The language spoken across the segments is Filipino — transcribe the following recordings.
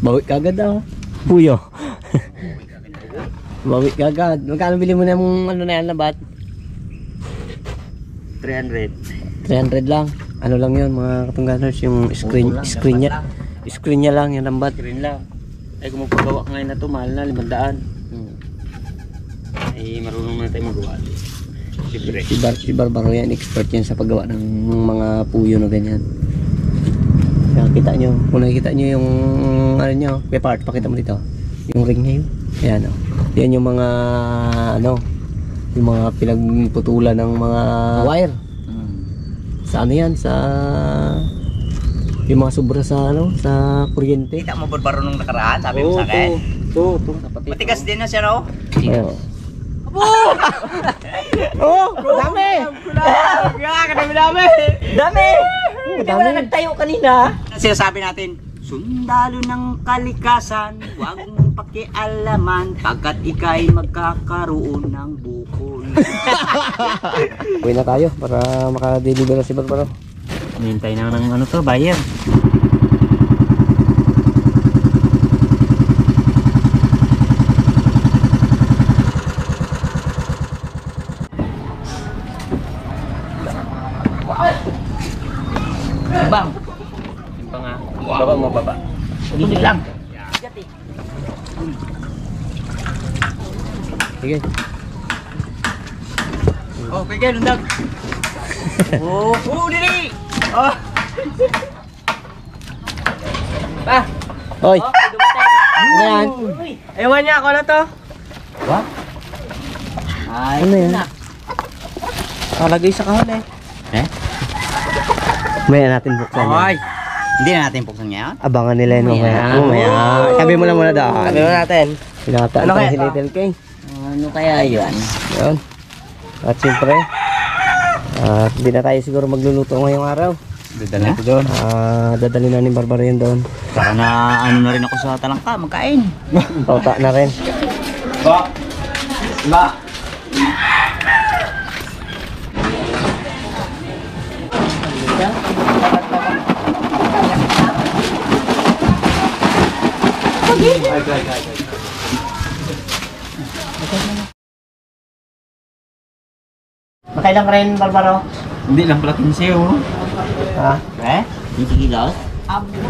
Bawi kagad ah. Puyo. Bawi kagad. Magkano bili mo na yung ano na yan labat? 300. 300 lang. Ano lang yun mga katungganers, yung screen niya. Screen niya lang yung lambat. Screen lang. Ay kung magpagawa ngayon na to, mahal na 500. Ay marunong na tayo magawa. Siyempre. Si Barbaro yan, expert yan sa paggawa ng mga puyo na ganyan. Kaya kita nyo, kung nakikita nyo yung ano nyo, part, pakita mo dito. Yung ring niya yun. Ayan o. Yan yung mga ano, yung mga pinagputulan ng mga wire. Sa ano yan, sa yung mga sobra sa ano, sa kuryente. Kita mo Barbaro nung nakaraan, sabi mo sa akin. Ito. Matigas din na siya, no? Oo. Oh, dami! Dami! Hindi mo na nagtayo kanina. Sinasabi natin, sundalo ng kalikasan, huwag mong pakialaman pagkat ika'y magkakaroon ng bukol. Uwi na tayo para makadeliver na si Barbaro. Hintay na ng ano to, buyer. Bang! Baba mo, baba. Dito lang. Sige. Oh, kaya lundag. Oh, dili! Oh! Pa! Hoy! Ano yan? Ewan niya ako na to. What? Ay, Ano yan? Kalagay sa kahon eh. Eh? Maya natin buksan yan. Ay! Hindi na natin buksan ngayon. Abangan nila yun mamaya. Maya. Mamaya. Sabi mo lang muna doon. Sabi mo natin. Pinakataan Ano tayo kaya? si Little King. Ano kaya yun? Yun. At siyempre, hindi na tayo siguro magluluto ngayong araw. Dadala ko doon. Dadali na ni Barbaro yun doon. Para na ano na rin ako sa talangka, magkain. Pauta na rin. Ba! Ba! Makailang rin, Barbaro? Hindi lang pala 15 oh. Ha? Eh? 20 kilos?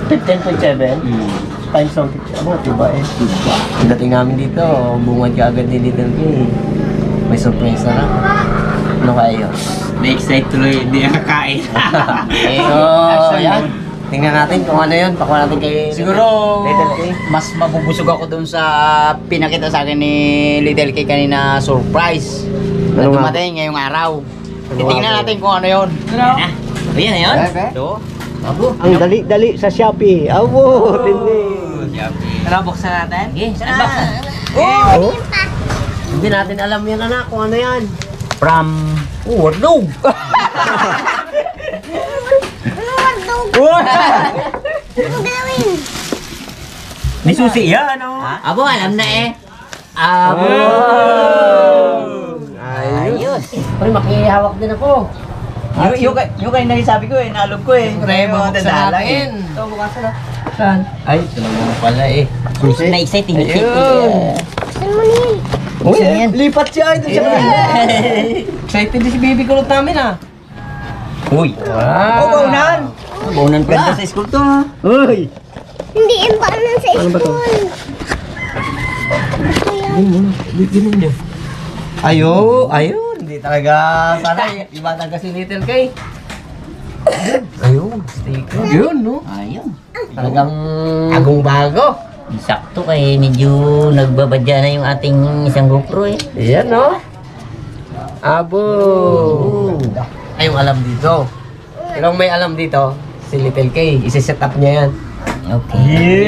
15.7? Times on 50. Abo, diba eh? Pagdating namin dito, bungad ka agad ni Little King. May surpresa na. Ano kaya yun? Na-excite tuloy, hindi na kakain. Yan. Tingnan natin kung ano yun. Pakuha natin kay Siguro, Little King. mas mabubusog ako dun sa pinakita sa akin ni Little K kanina surprise. Na Ano nga? dumating ngayong araw. Ano Titingnan nga? natin kung ano yun. Ano? Ayan na yun? Bebe? Ito. Ang dali-dali sa Shopee. Abo, tindi. Ano, buksan natin? Okay, saan ba? Oh. Hindi natin alam yan anak kung ano yan. From Wardog. May susi yan, ano? Abo, alam na eh. Abo. Ayos. Pre, makihawak din ako. Yung kayo nagsabi ko eh, nalog ko eh. Pre, bubuksan natin. Ito, bukasan na. Saan? Ay, ito naman pala eh. Susi. Na-exciting. Ayun. Uy, lipat siya. Ito siya. Excited din si baby kulot namin ah. Uy. Wow. Oh, baunan. Baunan ganda sa school to ha. Uy. Hindi yung baanan sa Ano ba to? school. Bigyan niyo. Ayun. Hindi talaga sana. Iba talaga si Little K. Ayun, sticker. Yun, no? Ayun. Talagang agong bago. Sakto kay medyo nagbabadya na yung ating isang GoPro eh. Ayan, no? Abo. Ay, yung alam dito. Pero may alam dito, si Little K. Isi-set up niya yan. Okay.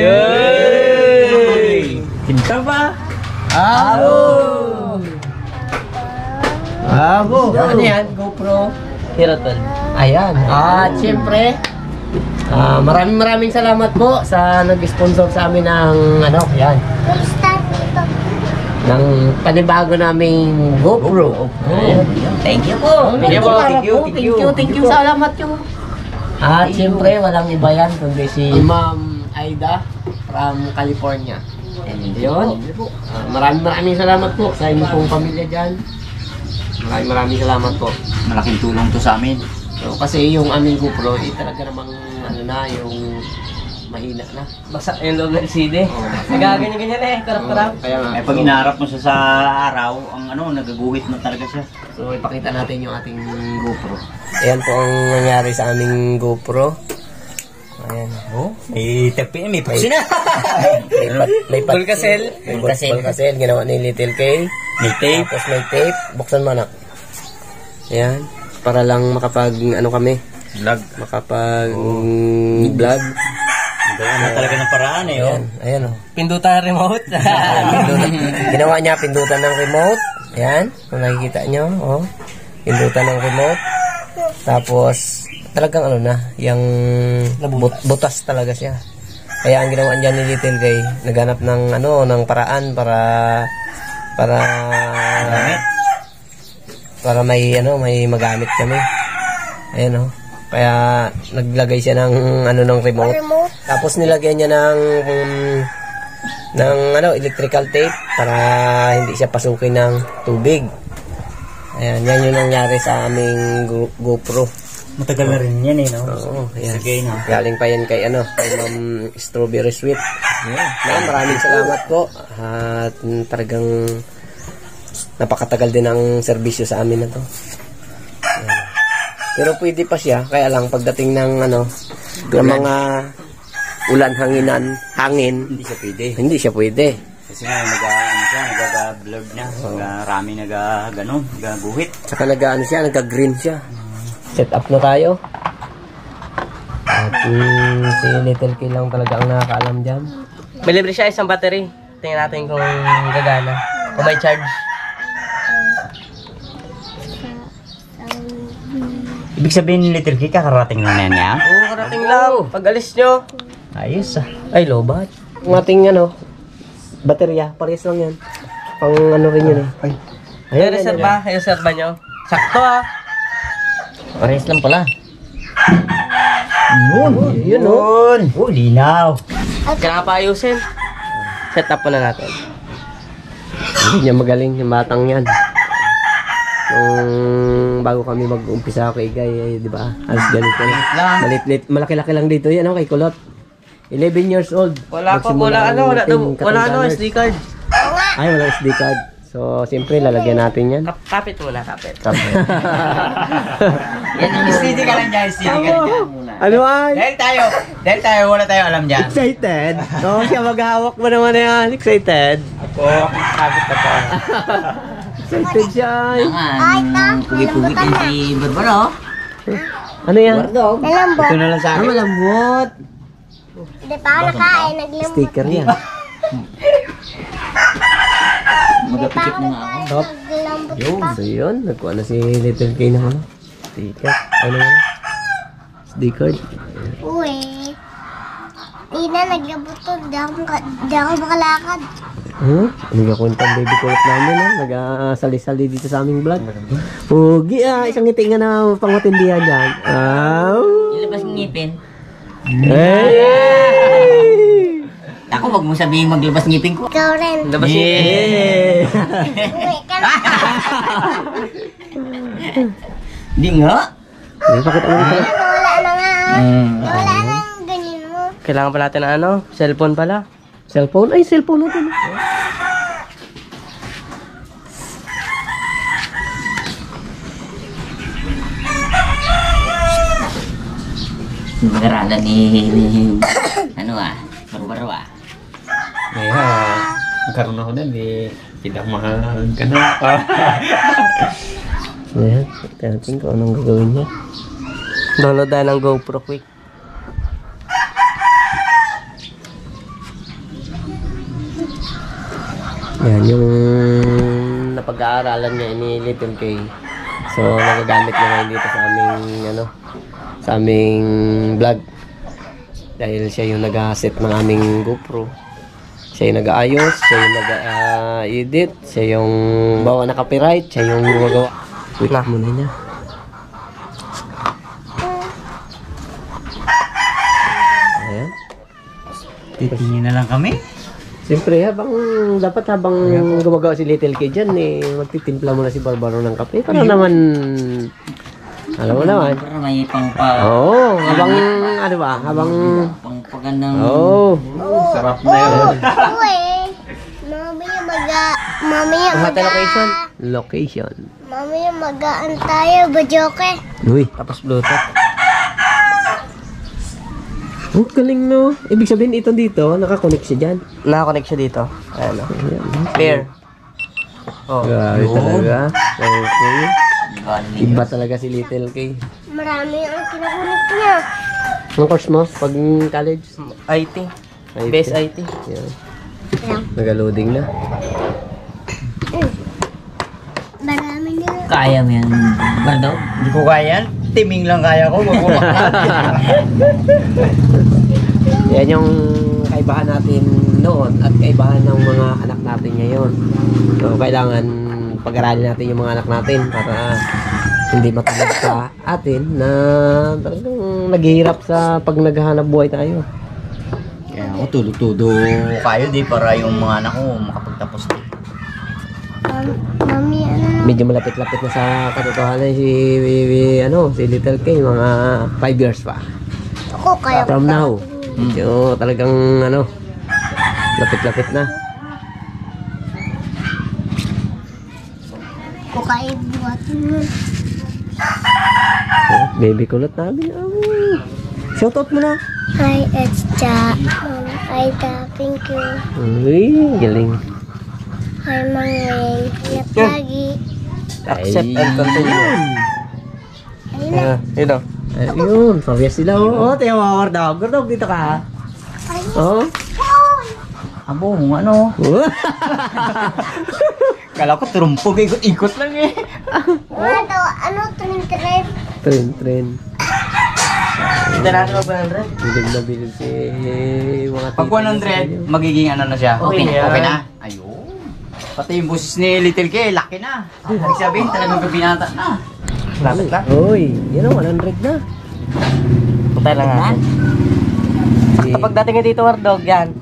Yay! Kinta ba? Abo! Ano yan? GoPro? Hero 12. Ayan. At syempre, maraming salamat po sa nag-sponsor sa amin ng ano, yan. Start dito. Ng panibago naming GoPro. Thank you po. Thank you. Salamat yung. At syempre, walang iba yan kundi si Ma'am Aida from California. Yun. Maraming salamat po sa inyong pong pamilya dyan. Maraming salamat po. Malaking tulong to sa amin. So, kasi yung aming GoPro, talaga namang ano na, yung mahina na. Basta yung loob ng CD. Nagaganyan-ganyan eh, karap-karap. Kaya nga. Eh pag inaarap mo siya sa araw, ang nagaguhit na talaga siya. So, ipakita natin yung ating GoPro. Ayan po ang nangyari sa aming GoPro. Ayan. Oh, may TPM, may pusin na. May Pulkasel. Pulkasel. Ginawa ni Little K. May tape. Tapos may tape. Buksan mo na. Ayan. Para lang makapag, ano kami, Vlog. makapag vlog. Gawa na talaga ng paraan eh. Oh. Ayan o. Pindutan remote. Ginawa niya pindutan ng remote. Ayan. Kung nakikita nyo. Oh. Pindutan ng remote. Tapos, talagang ano na, yung butas talaga siya. Kaya ang ginawa niya ni Little Guy, naghanap ng ano, ng paraan para may ano, may magamit kami. Ayan oh. Kaya naglagay siya ng ano, ng remote. Tapos nilagyan niya ng ano, electrical tape para hindi siya pasukin ng tubig. Ayan, yan yung nangyari sa aming GoPro. Matagal na rin yan eh, no? Oo, ayan. Sige, no? Galing pa yan kay ano, kay Ma'am Strawberry Sweet. Ma'am, maraming salamat po. At talagang napakatagal din ang serbisyo sa amin na to. Ayan. Pero pwede pa siya, kaya lang pagdating ng ano, ng mga ulan, hangin, hindi siya pwede. Kasi nga, nag-blurb na. Marami nagaguhit. Saka nagka-green siya. Set up na tayo. At si Little K lang talaga ang nakakaalam dyan. May libre siya isang battery. Tingnan natin kung gagana. Kung may charge. Ibig sabihin, Little K, kakarating na niya? Oo, karating lang. Pag alis nyo. Ayos ah. Ay, lobat. Ang ating ano, baterya, parehas lang yan. Pang ano rin yun eh. Ay. Ay, reserva. Ay, reserva nyo. Sakto ah. Parehas lang pala. Yun oh. Oh, linaw. Kailangan pa ayusin. Set up na natin. Hindi niya magaling yung batang yan. Nung bago kami mag-umpisa kay Guy, di ba? Alas ganito lang. Malaki-laki lang dito yan, kay Kulot. 11 years old. Wala SD card. Ay, wala SD card. So, siyempre, lalagyan natin yan. Kapit muna, kapit. Yan, steady ka lang dyan, steady ka lang dyan muna. Ano ay? Dahil tayo, wala tayo alam dyan. Excited? Oo, siya maghahawak mo naman yan. Excited? Ako, kapit na po. Excited siya. Ay, ta. Pugi-pugi din si Barbaro. Ano yan? Nalambot. Ito na lang sa akin. Malambot. Hindi pa ako nakain. Naglambot. Sticker yan. Magapikit na nga ako. Top. Naglambot pa. So yun, nagkuha na si Little K ng ano? Sticker. Ano yan? SD card. Uwe. Di na, naglambot to. Di ako makalakad. Nagkakwenta ang baby kulit namin ha. Nag-sali-sali dito sa aming vlog. Pugi isang ngiti nga na pangmatindihan dyan. Ilabas ng ngipin. Hey! Ako, wag mo sabihin maglabas ngipin ko. Ikaw rin. Labas yun. Uwe ka na. Hindi nga. Pakita mo dito. Wala na nga. Wala na ganyan mo. Kailangan pa natin ng ano? Cellphone pala. Cellphone? Ay, cellphone natin. Mag-aralan ni ano Barbaro Kaya, magkaroon ako na, di kita mahal ka na. Ayan, tignan natin kung anong gagawin niya. Download na ng GoPro quick. Yan, yung napag-aaralan niya ni Little K. So, nagagamit niya ngayon dito sa aming, ano, sa aming vlog. Dahil siya yung nag-set ng aming GoPro. Siya yung nag-aayos, siya yung nag-edit, siya yung bawa na copyright, siya yung gumagawa. Wait na muna niya. Ayan. Titingin na lang kami. Siyempre, dapat habang gumagawa si Little Kid dyan, magtitimpla muna si Barbaro ng kape. Para naman, alam mo naman. Para may Oo, habang, pangpagandang... Sarap na yun. Uy, mamaya Hotel location. location. mamaya magaan tayo, Bajoke. Uy, Tapos Bluetooth. oh, galing no. Ibig sabihin, ito dito, nakakonect siya dyan. Nakakonect siya dito. Ayan o. Ayan. Pair. Oh. Grabe talaga. Okay. Iba talaga si Little K. Marami ang kinakulit niya. Anong course mo pag college? IT. Base IT. Yan. Nag-loading na. Marami niya. Kaya mo yan, Bardo? Hindi ko kaya yan. Timing lang kaya ko. Yan yung kaibahan natin noon at kaibahan ng mga anak natin ngayon. So, kailangan pag-aralin natin yung mga anak natin para hindi matulad sa atin na talagang naghihirap sa pag naghahanap buhay tayo. Kaya ako tulo-tudo kayo di para yung mga anak ko makapagtapos din. Mami, ano na? Medyo malapit-lapit na sa katotohanan si Little K, mga 5 years pa. Ako kaya From now. So, talagang lapit-lapit na. Ako kaya buhatin mo. Baby kulot namin. Shoutout mo na. Hi, it's Ja. Hi, Da. Thank you. Uy, galing. Hi, Mang Wing. Ingat lagi. Accept and continue. Ayun na. Yun o. Ayun, parehas sila. Oo, tayo mga Wardog. Wardog, dito ka. Oo. Abo, ano? Kala ko turumpog, ikot-ikot lang eh. Ano, tunin-trin? Tren. Hindi natin mag-100. Bilib na bilib si mga Pag 100, magiging ano na siya? Okay na. Okay na? Ayun. Pati yung boses ni Little K, laki na. Ibig sabihin, talagang kabinata na. Lapit na. Uy, yun o, 100 na. Puntay lang natin. Kapag dating nga dito Wardog, yan.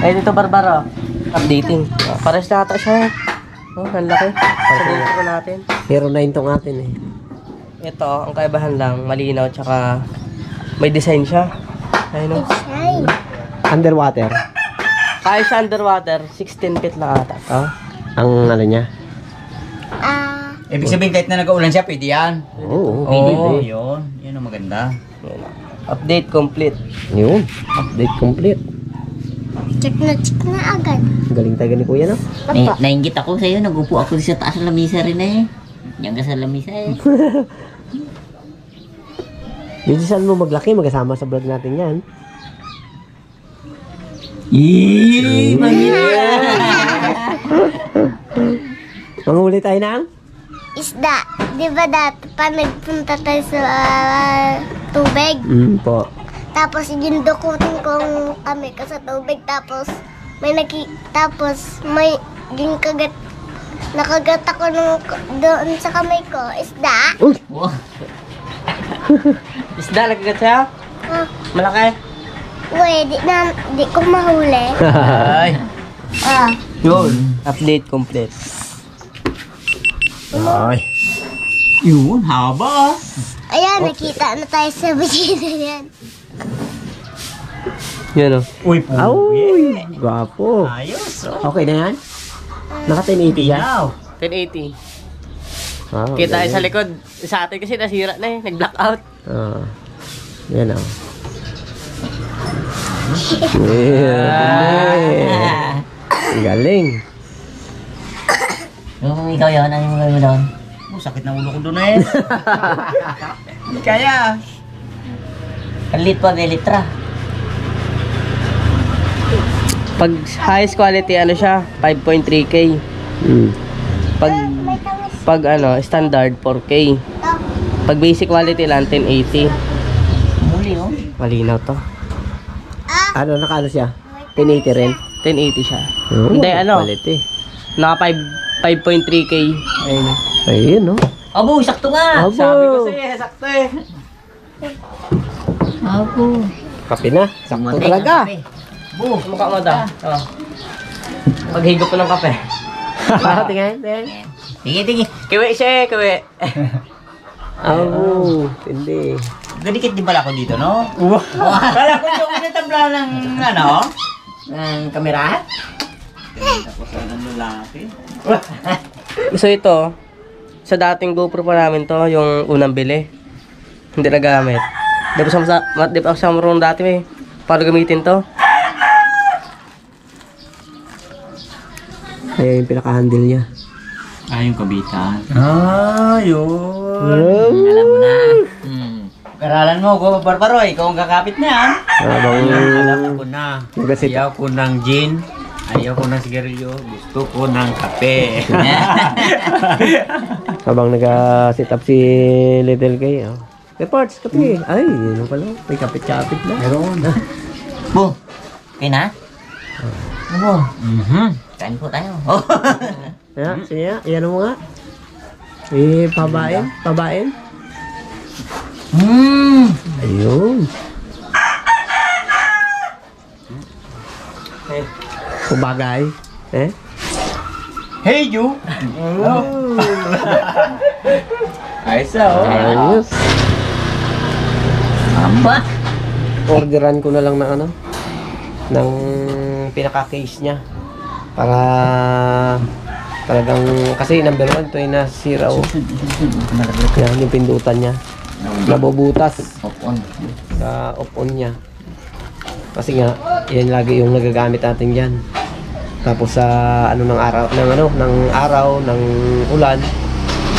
Ay dito Barbaro. Updating. Pares na ata siya. Oh, ang laki. Sa dito natin. Hero 9 tong atin eh. Ito, ang kaibahan lang, malinaw, tsaka may design siya. Ayun o. Hi. Underwater. Kaya siya underwater, 16 feet lang ata. Oh. Ang niya. Ibig sabihin, kahit na nag-uulan siya, pwede yan. Oo, Oo, yun. Yun ang maganda. Yun o. Update complete. Yun, update complete. Check na agad. Galing taga ni Kuya, no? Nainggit ako sa'yo, nag-upo ako sa taas ng lamisa rin eh. Diyan ka sa lamisa eh. Dito saan mo maglaki, magkasama sa vlog natin yan. Yee! Mahirap! Manghuli tayo ng? Isda. Di ba dati pa nagpunta tayo sa tubig? Po. Tapos gindukutin kong kami ka sa tubig. Tapos may ginkagat. Nakagat ako doon sa kamay ko. Isda. Uy! Isda, nagkagat siya? Ah, Malaki? uy, di ko mahuli. Ay! Ah, Yun! Update complete. Ay. Yun, haba! ayan, nakita na tayo sa bikina yan. Yun o. Uy, Uy! Gwapo. Ayos! Oh. Okay na yan? Naka 1080 yan? Wow! 1080. Wow, Kita tayo galing. sa likod. Sa atin kasi nasira na eh. Nag-blackout. Yan o. Yeah. Galing. Kung ikaw yun, ano yung gawin mo doon? Oh, sakit na ulo ko doon eh. Hindi kaya. Kalit pa, may litra. Pag highest quality, ano siya? 5.3K. Pag standard, 4K. Pag basic quality lang, 1080. Muli oh. Malinaw to. Ano, nakaano siya? 1080 rin? 1080 siya. Oh, Hindi, ano? Quality. Naka 5.3K. Ayun. Ayun, no? Abo, sakto nga! Abo! Sabi ko sa'yo, sakto eh. Abo. Kape na. Sakto talaga. Mukha mo daw. Oh. Paghigop ko ng kape. Tingnan, tingnan. Tingin. Kiwi siya, kiwi. Oh, hindi. Gadikit din pala ako dito, no? Kala ko yung natabla ng, ng kamera. Tapos ang lalaki. So ito, sa dating GoPro pa namin to, yung unang bili. Hindi nagamit. Di pa sa marunong dati eh. Paano gamitin to? Kaya yung pinaka-handle niya. Yung kabitan. Yun. Alam mo na. Karalan mo, Barbaro, ikaw ang kakapit na yan. Alam ko na. Ayaw ko ng gin. Ayaw ko ng sigarilyo. Gusto ko ng kape. Habang nag-sit up si Little Kay, oh. May parts, kape. Ay, yun pala. May kapit-kapit na. Meron. Bo, okay na? Bo. Kain po tayo. Siya, yan mo nga. Pabain. Ayun. Kubagay. Hey, you! Ayos na, Ayos. Amba! Orderan ko na lang ng ano, ng pinaka-case niya. Para talagang, kasi number 1 ito ay nasira o. Yan, yung pindutan niya. Nabubutas sa off-on niya. Kasi nga, yan lagi yung nagagamit natin diyan. Tapos sa ng araw, ng ulan,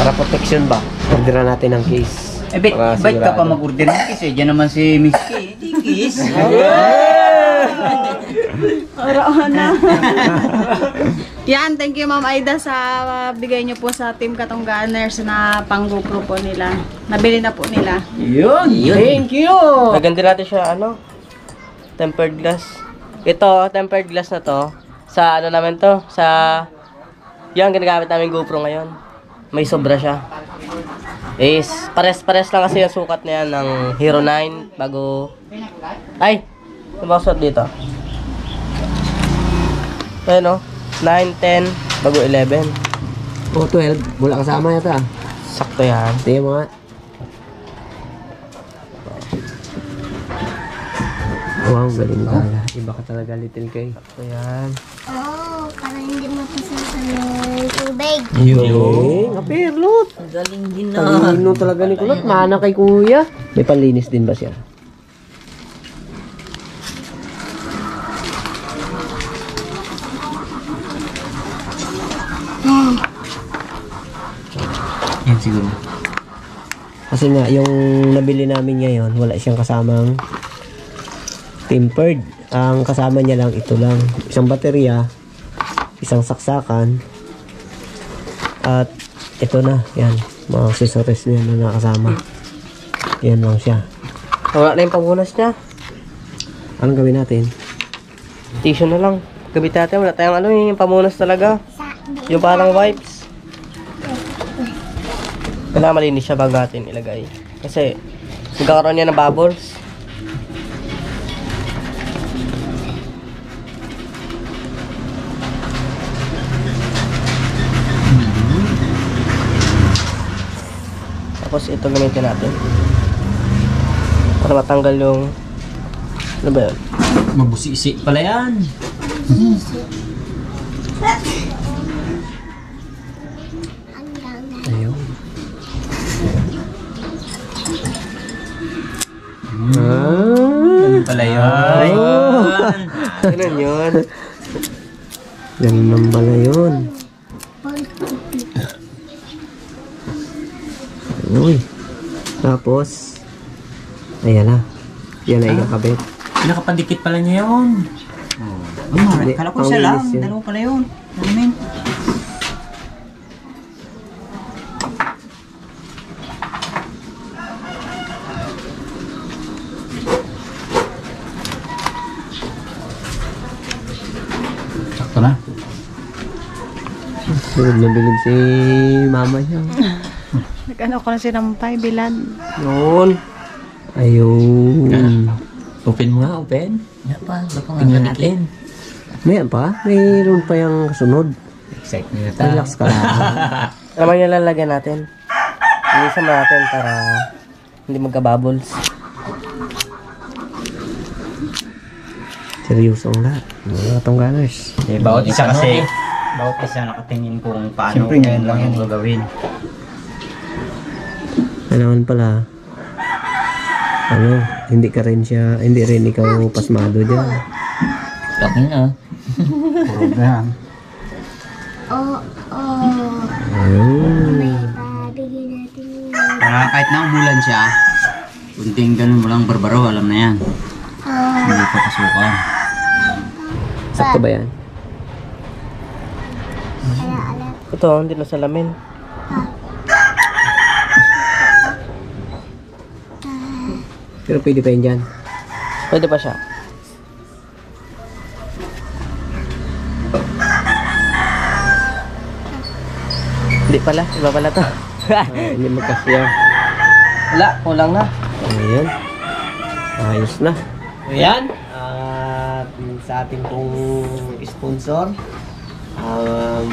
para protection ba? Orderan natin ng case. Bet ka sigurado. pa mag-order ng kiss eh. Diyan naman si Miss Kay. Kiss. Yan, thank you Ma'am Aida sa bigay niyo po sa Team Katungganers na pang GoPro po nila. Nabili na po nila. Yun. Thank you! Naganda natin siya, tempered glass. Ito, tempered glass na to. Sa namin to? Yan, ginagamit namin GoPro ngayon. May sobra siya. Pares lang kasi yung sukat na yan ng Hero 9 bago... Ay! Ano ba suot dito? Ayun 9, 10, bago 11. Oh, 12. Wala kasama yata. Sakto yan. Tingnan mo nga. Wow, galing talaga. Iba ka talaga, Little Kay. Sakto yan. Oh, para hindi mapasal sa may tubig. Yun. Kapirlot. Galing din Talino talaga ni Kulot. Mana kay kuya. May panlinis din ba siya? Yan siguro. Kasi nga, yung nabili namin ngayon, wala siyang kasamang tempered. Ang kasama niya lang, ito lang. Isang baterya, isang saksakan, at ito na, yan. Mga accessories niya na nakasama. Yan lang siya. Wala na yung pabunas niya. Anong gawin natin? Tissue na lang. Gabit natin. Wala tayong yung pamunas talaga. Yung parang wipes. Kailangan malinis siya bago natin ilagay. Kasi magkakaroon niya ng bubbles. Tapos ito gamitin natin. Para matanggal yung... Ano ba yun? Mabusisi pala yan. Ayun. Ganun pala yun. Ganun yun. Ganun lang pala yun. Uy. Tapos, ayan na. Yan na ikakabit. Nakapandikit pala niya yun. Kala ko isa lang. Dalawa pala yun. Amen. Sakto na. Bilib na bilib si mama niya. Nag-ano ko na sinampay, bilad. Yun. Ayun. Open mo nga, open. Yan pa, Tingnan natin. Mayroon pa? Mayroon pa yung kasunod. Excited na tayo. Relax ka lang. Naman yung lalagyan natin. Ilisan natin para hindi magka-bubbles. Seryoso ang lahat. Mga tongganers. Bawat isa kasi, bawat isa nakatingin kung paano lang yung gagawin. Kailangan pala, hindi rin ikaw pasmado dyan. Laki na. Puro yan. Oo. Ayun. May babigyan natin yun. Para kahit na umulan siya, kunting ganun mo lang barbaro, alam na yan. Hindi pa pasukan. Sakto ba yan? Ito, hindi na salamin. Pero pwede pa yun dyan. Pwede pa siya. Hindi pala, iba pala to. Hindi magkasya. Wala, kulang na. Ayan. Ayos na. Ayan. At sa ating pong sponsor,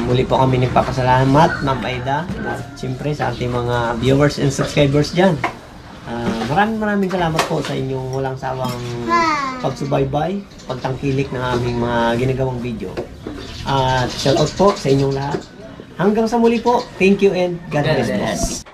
muli po kami nagpapasalamat, Ma'am Aida. At siyempre sa ating mga viewers and subscribers dyan. Maraming salamat po sa inyong walang sawang pagsubaybay, pagtangkilik ng aming mga ginagawang video. At shout out po sa inyong lahat. Hanggang sa muli po, thank you and God bless.